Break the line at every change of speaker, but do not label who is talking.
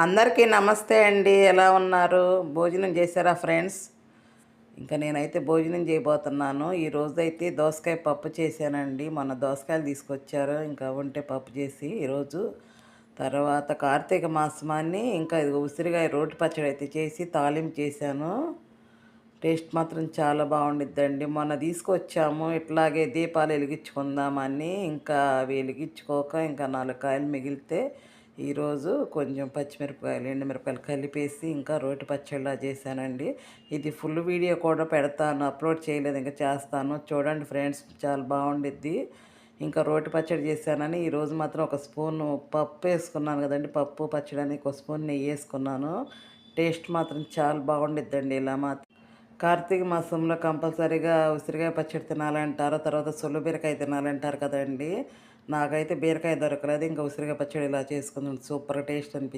అందరికీ నమస్తే అండి. ఎలా ఉన్నారు? భోజనం చేశారా ఫ్రెండ్స్? ఇంకా నేనైతే భోజనం చేయబోతున్నాను. ఈరోజైతే దోసకాయ పప్పు చేశానండి. మొన్న దోసకాయలు తీసుకొచ్చారు. ఇంకా ఉంటే పప్పు చేసి ఈరోజు తర్వాత కార్తీక మాసమాన్ని ఇంకా ఇది ఉసిరికాయ రోటి పచ్చడి అయితే చేసి తాలింపు చేశాను. టేస్ట్ మాత్రం చాలా బాగుండిద్దండి. మొన్న తీసుకొచ్చాము ఇట్లాగే దీపాలు వెలిగించుకుందామని, ఇంకా అవి వెలిగించుకోక ఇంకా 4 కాయలు మిగిలితే ఈరోజు కొంచెం పచ్చిమిరపకాయలు ఎండుమిరపకాయలు కలిపేసి ఇంకా రోటి పచ్చడిలా చేశానండి. ఇది ఫుల్ వీడియో కూడా పెడతాను, అప్లోడ్ చేయలేదు, ఇంకా చేస్తాను చూడండి ఫ్రెండ్స్. చాలా బాగుండిద్ది. ఇంకా రోటి పచ్చడి చేశానని ఈరోజు మాత్రం ఒక స్పూను పప్పు వేసుకున్నాను కదండి, పప్పు పచ్చడి ఒక స్పూన్ నెయ్యి వేసుకున్నాను. టేస్ట్ మాత్రం చాలా బాగుండిద్దండి. ఇలా మాత్రం కార్తీక మాసంలో కంపల్సరీగా ఉసిరికాయ పచ్చడి తినాలంటారు, తర్వాత సొల్లు బీరకాయ తినాలంటారు కదండి. నాకైతే బీరకాయ దొరకలేదు, ఇంకా ఉసిరికాయ పచ్చడి ఇలా చేసుకుందాం, సూపర్ టేస్ట్ అనిపించింది.